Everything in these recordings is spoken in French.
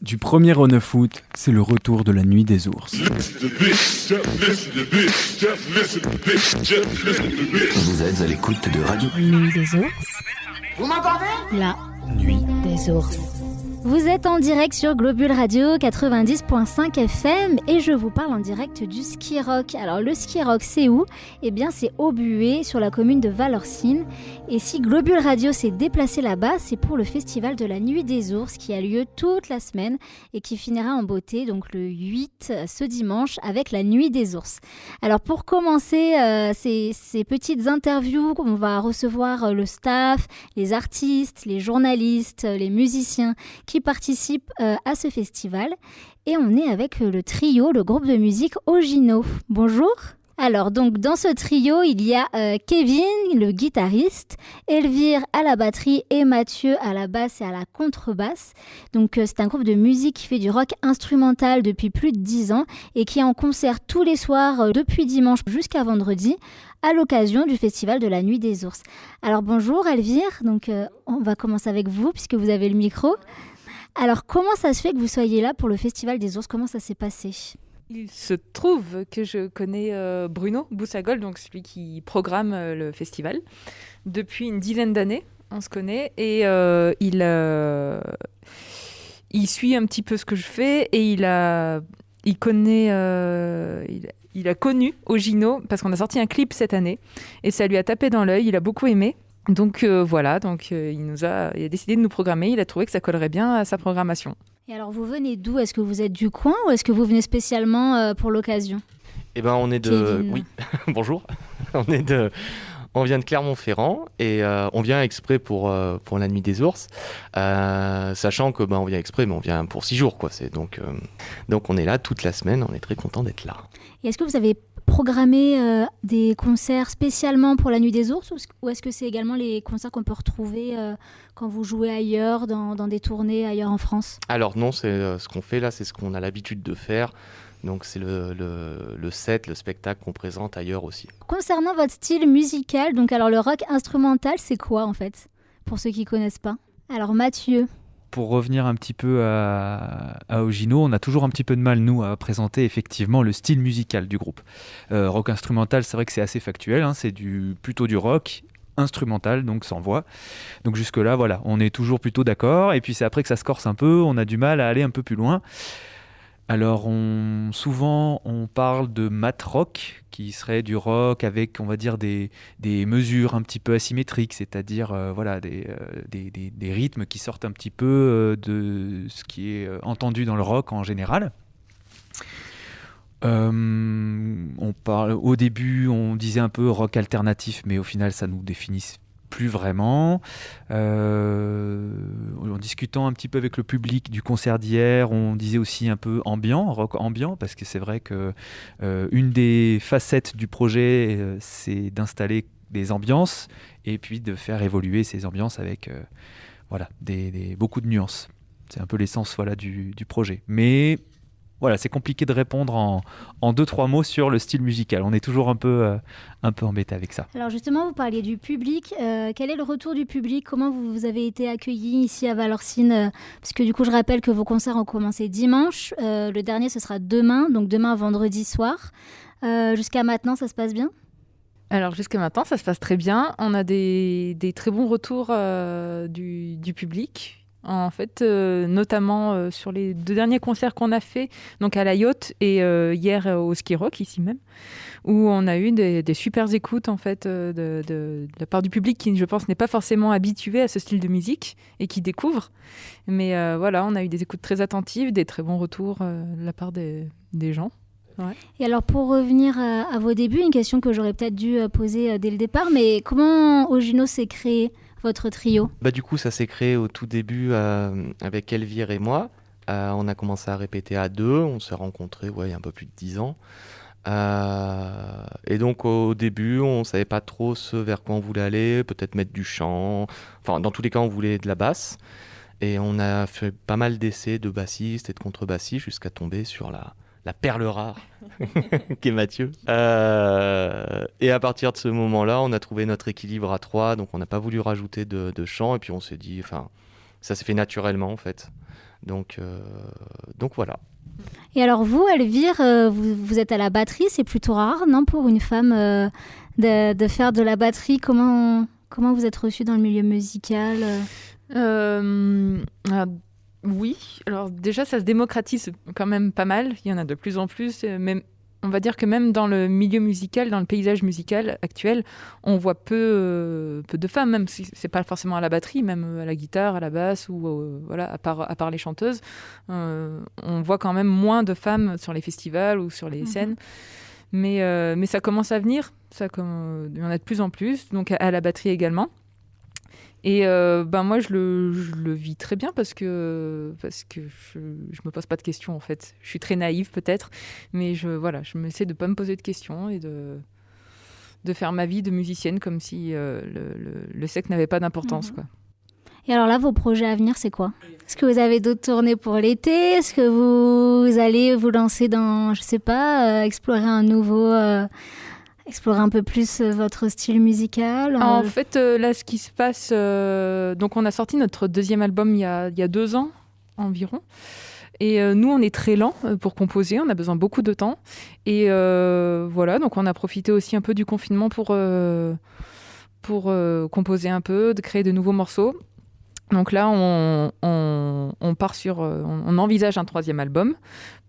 Du 1er au 9 août, c'est le retour de la Nuit des Ours. Vous êtes à l'écoute de Radio Nuit des Ours. Vous m'entendez? La Nuit des Ours. Vous êtes en direct sur Globule Radio 90.5 FM et je vous parle en direct du Ski Rock. Alors le Ski Rock, c'est où ? Eh bien c'est au Buet, sur la commune de Valorcine. Et si Globule Radio s'est déplacé là-bas, c'est pour le festival de la Nuit des Ours qui a lieu toute la semaine et qui finira en beauté, donc le 8 ce dimanche avec la Nuit des Ours. Alors pour commencer ces petites interviews, on va recevoir le staff, les artistes, les journalistes, les musiciens qui participent à ce festival. Et on est avec le trio, le groupe de musique Ogino. Bonjour. Alors donc dans ce trio, il y a Kevin, le guitariste, Elvire à la batterie et Mathieu à la basse et à la contrebasse. Donc c'est un groupe de musique qui fait du rock instrumental depuis plus de 10 ans et qui est en concert tous les soirs depuis dimanche jusqu'à vendredi à l'occasion du festival de la Nuit des Ours. Alors bonjour Elvire, donc on va commencer avec vous puisque vous avez le micro. Alors comment ça se fait que vous soyez là pour le festival des ours ? Comment ça s'est passé ? Il se trouve que je connais Bruno Boussagol, donc celui qui programme le festival. Depuis une dizaine d'années, on se connaît et il suit un petit peu ce que je fais et il a connu Ogino parce qu'on a sorti un clip cette année et ça lui a tapé dans l'œil, il a beaucoup aimé. Donc il a décidé de nous programmer, il a trouvé que ça collerait bien à sa programmation. Et alors vous venez d'où ? Est-ce que vous êtes du coin ou est-ce que vous venez spécialement pour l'occasion ? Eh ben on est de... Kevin. Oui, bonjour. On vient de Clermont-Ferrand et on vient exprès pour la Nuit des Ours, sachant que on vient exprès, mais on vient pour 6 jours, quoi. Donc on est là toute la semaine, on est très content d'être là. Et est-ce que vous avez programmé des concerts spécialement pour la Nuit des Ours ou est-ce que c'est également les concerts qu'on peut retrouver quand vous jouez ailleurs, dans des tournées ailleurs en France ? Alors non, c'est ce qu'on fait là, c'est ce qu'on a l'habitude de faire. Donc c'est le set, le spectacle qu'on présente ailleurs aussi. Concernant votre style musical, donc alors le rock instrumental, c'est quoi en fait ? Pour ceux qui ne connaissent pas. Alors Mathieu. Pour revenir un petit peu à Ogino, on a toujours un petit peu de mal, nous, à présenter effectivement le style musical du groupe. Rock instrumental, c'est vrai que c'est assez factuel, hein, c'est plutôt du rock instrumental, donc sans voix. Donc jusque-là, voilà, on est toujours plutôt d'accord. Et puis c'est après que ça se corse un peu, on a du mal à aller un peu plus loin. Alors souvent on parle de mat rock, qui serait du rock avec, on va dire, des mesures un petit peu asymétriques, c'est-à-dire des rythmes qui sortent un petit peu de ce qui est entendu dans le rock en général. Au début on disait un peu rock alternatif, mais au final ça nous définit plus vraiment. En discutant un petit peu avec le public du concert d'hier, on disait aussi un peu rock ambiant, parce que c'est vrai que une des facettes du projet, c'est d'installer des ambiances et puis de faire évoluer ces ambiances avec beaucoup de nuances. C'est un peu l'essence du projet. Mais voilà, c'est compliqué de répondre en 2-3 mots sur le style musical. On est toujours un peu embêté avec ça. Alors justement, vous parliez du public. Quel est le retour du public ? Comment vous avez été accueillis ici à Valorcine ? Parce que du coup, je rappelle que vos concerts ont commencé dimanche. Le dernier, ce sera demain, donc demain vendredi soir. Jusqu'à maintenant, ça se passe bien ? Alors jusqu'à maintenant, ça se passe très bien. On a des très bons retours du public. En fait, notamment sur les 2 derniers concerts qu'on a fait, donc à la Yacht et hier au Ski Rock, ici même, où on a eu des super écoutes en fait, de la part du public qui, je pense, n'est pas forcément habitué à ce style de musique et qui découvre. Mais on a eu des écoutes très attentives, des très bons retours de la part des gens. Ouais. Et alors pour revenir à vos débuts, une question que j'aurais peut-être dû poser dès le départ, mais comment Ogino s'est créé, votre trio ? Du coup, ça s'est créé au tout début avec Elvire et moi. On a commencé à répéter à 2, on s'est rencontrés il y a un peu plus de 10 ans. Et donc au début, on ne savait pas trop ce vers quoi on voulait aller, peut-être mettre du chant. Enfin, dans tous les cas, on voulait de la basse. Et on a fait pas mal d'essais de bassistes et de contrebassistes jusqu'à tomber sur la perle rare qui est Mathieu. Et à partir de ce moment-là, on a trouvé notre équilibre à 3, donc on n'a pas voulu rajouter de chant, et puis on s'est dit, ça s'est fait naturellement en fait. Donc voilà. Et alors vous, Elvire, vous êtes à la batterie, c'est plutôt rare, non, pour une femme de faire de la batterie. Comment vous êtes reçue dans le milieu musical Oui, alors déjà ça se démocratise quand même pas mal, il y en a de plus en plus, même, on va dire que même dans le milieu musical, dans le paysage musical actuel, on voit peu de femmes, même si c'est pas forcément à la batterie, même à la guitare, à la basse, ou voilà, à part les chanteuses, on voit quand même moins de femmes sur les festivals ou sur les scènes. Mais ça commence à venir, il y en a de plus en plus, donc à la batterie également. Et moi, je le vis très bien parce que je me pose pas de questions, en fait. Je suis très naïve, peut-être, mais je m'essaie de pas me poser de questions et de faire ma vie de musicienne comme si le sexe n'avait pas d'importance, quoi. Et alors là, vos projets à venir, c'est quoi ? Est-ce que vous avez d'autres tournées pour l'été ? Est-ce que vous allez vous lancer dans, je sais pas, explorer un peu plus votre style musical ? En fait, là, ce qui se passe... donc, on a sorti notre deuxième album il y a 2 ans environ. Et nous, on est très lents pour composer. On a besoin beaucoup de temps. Et voilà, donc on a profité aussi un peu du confinement pour composer un peu, de créer de nouveaux morceaux. Donc là, on part sur... on envisage un 3e album.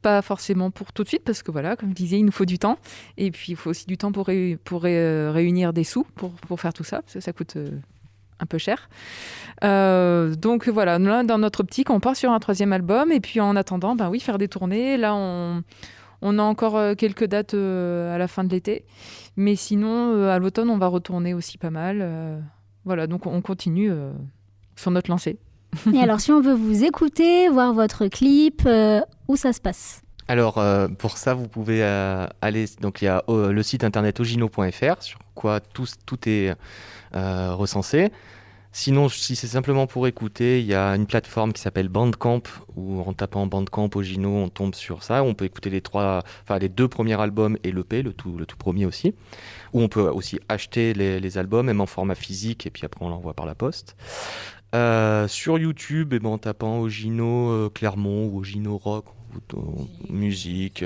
Pas forcément pour tout de suite, parce que voilà, comme je disais, il nous faut du temps. Et puis, il faut aussi du temps pour réunir des sous pour faire tout ça, parce que ça coûte un peu cher. Donc voilà, là, dans notre optique, on part sur un 3e album. Et puis, en attendant, faire des tournées. Là, on a encore quelques dates à la fin de l'été. Mais sinon, à l'automne, on va retourner aussi pas mal. Voilà, donc on continue sur notre lancée. Et alors, si on veut vous écouter, voir votre clip, où ça se passe ? Alors, pour ça, vous pouvez aller... Donc, il y a le site internet ogino.fr, sur quoi tout est recensé. Sinon, si c'est simplement pour écouter, il y a une plateforme qui s'appelle Bandcamp, où en tapant Bandcamp Ogino, on tombe sur ça. On peut écouter les 2 premiers albums et l'EP, le tout premier aussi. Où on peut aussi acheter les albums, même en format physique, et puis après, on l'envoie par la poste. Sur YouTube, en tapant Ogino Clermont ou Ogino Rock, musique,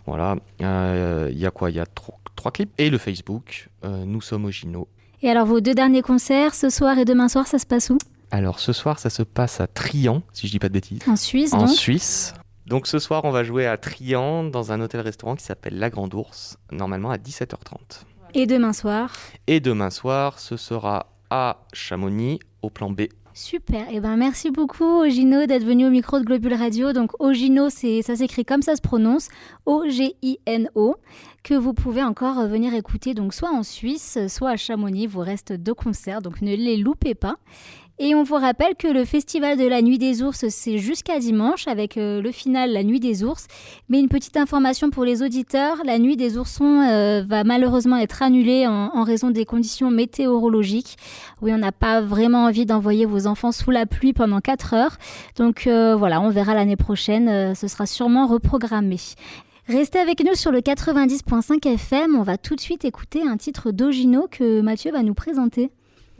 voilà. Il y a quoi ? Il y a 3 clips. Et le Facebook, Nous sommes Ogino. Et alors, vos 2 derniers concerts, ce soir et demain soir, ça se passe où ? Alors, ce soir, ça se passe à Trian, si je dis pas de bêtises. En Suisse, donc ? En Suisse. Donc, ce soir, on va jouer à Trian, dans un hôtel-restaurant qui s'appelle La Grande Ourse, normalement à 17h30. Et demain soir ? Et demain soir, ce sera à Chamonix, au plan B. Super, et merci beaucoup Ogino d'être venu au micro de Globule Radio. Donc Ogino, ça s'écrit comme ça se prononce, O-G-I-N-O, que vous pouvez encore venir écouter donc soit en Suisse, soit à Chamonix. Il vous reste 2 concerts, donc ne les loupez pas. Et on vous rappelle que le festival de la Nuit des Ours, c'est jusqu'à dimanche avec le final La Nuit des Ours. Mais une petite information pour les auditeurs, la Nuit des Oursons va malheureusement être annulée en raison des conditions météorologiques. Oui, on n'a pas vraiment envie d'envoyer vos enfants sous la pluie pendant 4 heures. Donc voilà, on verra l'année prochaine, ce sera sûrement reprogrammé. Restez avec nous sur le 90.5 FM, on va tout de suite écouter un titre d'Ogino que Mathieu va nous présenter.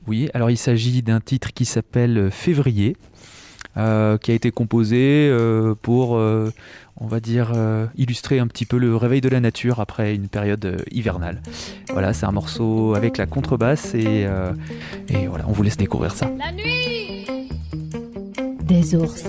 Oui, alors il s'agit d'un titre qui s'appelle Février, qui a été composé pour, on va dire, illustrer un petit peu le réveil de la nature après une période hivernale. Voilà, c'est un morceau avec la contrebasse et voilà, on vous laisse découvrir ça. La nuit des ours.